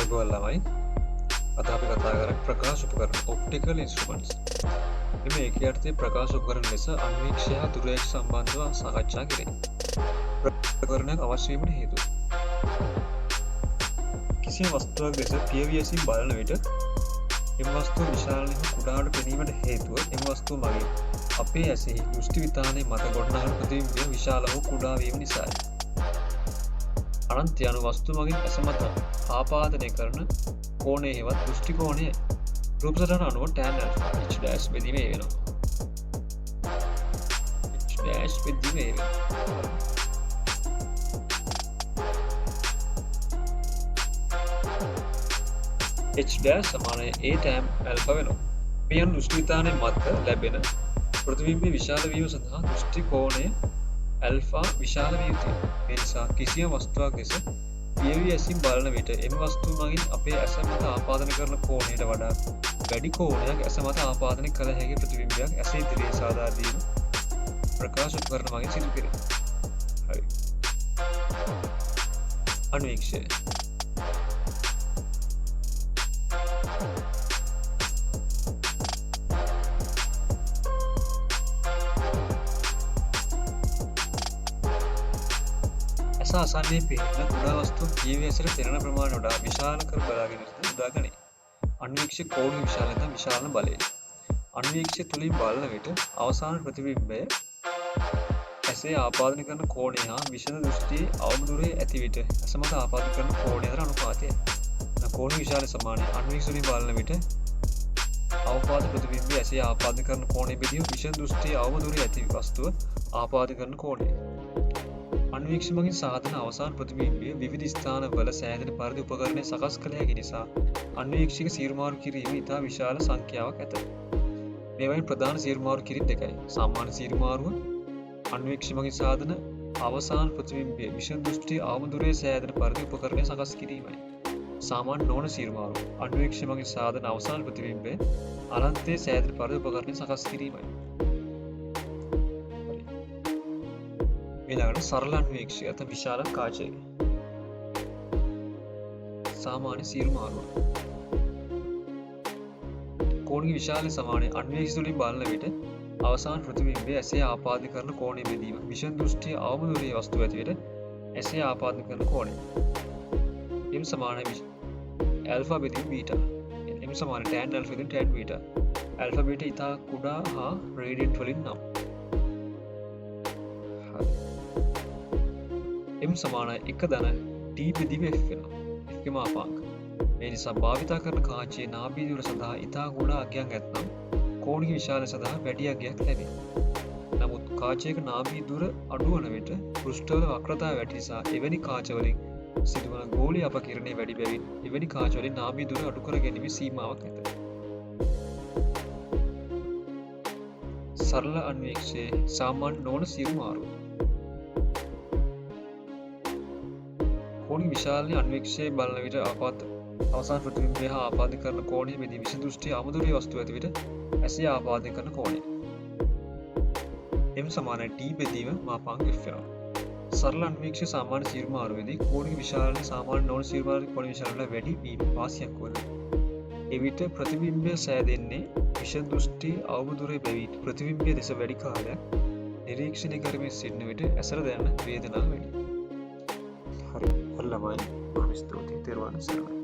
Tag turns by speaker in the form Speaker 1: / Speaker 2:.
Speaker 1: අයිබෝල් ළමයි අද අපි කතා කරන්නේ ප්‍රකාශ උපකරණ ඔප්ටිකල් ඉන්ස්ට්‍රුමන්ට්ස්. මේ ඒකේ ප්‍රකාශ උපකරණ ලෙස අන්වීක්ෂය හා දුරේක්ෂ සම්බන්ධව සාකච්ඡා කරේ. උපකරණයක් අවශ්‍ය වීමට හේතුව. කිසියම් වස්තුවක් ලෙස පියවි ඇසින් බලන විට එම වස්තුව විශාල හෝ කුඩාවට පෙනීමට හේතුව එම වස්තුව මගින් අපේ ඇසෙහි දෘෂ්ටි විතානයේ මත ගොඩනගන ප්‍රතිබිම්බය විශාල හෝ කුඩා වීම නිසායි. අනන්ත යන වස්තු මගින් ඇස මත ආපාදනය කරන කෝණය හෙවත් දෘෂ්ටි කෝණය රූප සටහන අනුව tan alpha h' බෙදීම a වෙනවා. h' බෙදීම a වෙනවා. h' සමානයි a tan alpha වෙනවා. මේ අනුව දෘෂ්ටි විතානයේ මත ලැබෙන ප්‍රතිබිම්බය විශාල වීම සඳහා දෘෂ්ටි කෝණය ඇල්ෆා විශාල විය යුතුයි. මේ නිසා කිසියම් වස්තුවක් ලෙස පියවි ඇසින් බලන විට එම වස්තුව මගින් අපේ ඇස මත ආපාදනය කරන කෝණයට වඩා වැඩි කෝණයක් ඇස මත ආපාදනය කළ හැකි ප්‍රතිබිම්බයක් ඇස ඉදිරියේ සාදා දීම ප්‍රකාශ උපකරණ මගින් සිදු කෙරේ. හරි. අන්වීක්ෂය. අසන්නේ පේන කුඩා වස්තු පියවි ඇසට පෙනෙන ප්‍රමාණයට වඩා විශාල කර බලාගෙන ඉන්න උදා ගනී. අන්වීක්ෂ කෝණයේ විශාලතා විශාල බලය. අන්වීක්ෂය තුලින් බලන විට අවසාන ප්‍රතිබිම්බය ඇසේ ආපාදනය කරන කෝණය හා විෂම දෘෂ්ටියේ අවම දුරේ ඇති විට ඇස මත ආපාදනය කරන කෝණය අතර අනුපාතයයි. කෝණ විශාල සමානයි. අන්වීක්ෂ තුලින් බලන විට අවපාද ප්‍රතිබිම්බය ඇසේ ආපාදනය කරන කෝණය බෙදීම විෂම දෘෂ්ටියේ අවම දුරේ ඇති වස්තුව ආපාදනය කරන කෝණය. අන්වීක්ෂ මගින් සාධන අවසාන ප්‍රතිබිම්බය විවිධ ස්ථානවල සෑදෙන පරිදි උපකරණය සකස් කළ හැකි නිසා අන්වීක්ෂික සීරුමාරු කිරීම ඉතා විශාල සංඛ්‍යාවක් ඇත. මේවායින් ප්‍රධාන සීරුමාරු කිරීම් දෙකයි. සාමාන්‍ය සීරුමාරුව අන්වීක්ෂ මගින් සාධන අවසාන ප්‍රතිබිම්බය විෂම දෘෂ්ටියේ අවම දුරේ සෑදෙන පරිදි උපකරණය සකස් කිරීමයි. සාමාන්‍ය නොවන සීරුමාරුව අන්වීක්ෂ මගින් සාධන අවසාන ප්‍රතිබිම්බය අනන්තයේ සෑදෙන පරිදි උපකරණය සකස් කිරීමයි. ඊළඟට සරල අන්වීක්ෂය අත විශාල කාචයක සාමාන්‍ය සීරුමාරුව කෝණයේ විශාල සමානයි. අන්වීක්ෂ තුලින් බලන විට අවසාන ප්‍රතිබිම්බය ඇසේ ආපාදනය කරන කෝණය බෙදීම විෂම දෘෂ්ටියේ අවම දුරේ වස්තුව ඇති විට ඇසේ ආපාදනය කරන කෝණය m සමානයි ඇල්ෆා බෙදීම බීටා. m සමානයි tan alpha බෙදීම tan බීටා. ඇල්ෆා බීටා ඉතා කුඩා හා රේඩියන්ට් වලින් නම් m සමානයි 1 ධන t බෙදීම f වෙනවා. f ගේ මාපාංක. මේ නිසා භාවිතා කරන කාචයේ නාභී දුර සඳහා ඉතා කුඩා අගයක් ඇතනම් කෝණීය විශාලය සඳහා වැඩි අගයක් ලැබේ. නමුත් කාචයක නාභී දුර අඩු වන විට පෘෂ්ඨවල වක්‍රතාව වැඩි නිසා එවැනි කාචවලින් සිදුවන ගෝලීය අපකිරණය වැඩි බැවින් එවැනි කාචවලින් නාභී දුර අඩු කර ගැනීමේ සීමාවක් ඇත. සරල අන්වීක්ෂයේ සාමාන්‍ය නොවන සීරුමාරුව කෝණී විශාලය අන්වීක්ෂයේ බලන විට අවසාන ප්‍රතිබිම්බය හා ආපාදනය කරන කෝණය බෙදී විෂම දෘෂ්ටියේ අවම දුරේ වස්තුව ඇති විට ඇසේ ආපාදනය කරන කෝණය m සමානයි t බෙදීම මාපාංක f වෙනවා. සරල අන්වීක්ෂය සාමාන්‍ය සීරුමාරුවේදී කෝණී විශාලය සාමාන්‍ය නොවන සීරුමාරුවේ කෝණී විශාලය වැඩි වීම වාසියක් වන. එවිට ප්‍රතිබිම්බය සෑදෙන්නේ විෂම දෘෂ්ටියේ අවම දුරේ බැවින් ප්‍රතිබිම්බය දෙස වැඩි කාලයක් නිරීක්ෂණය කරමින් සිටින විට ඇසට දැනෙන වේදනාව වැඩි. හරි. ළමයි බොහොම ස්තුතියි. තෙරුවන් සරණයි.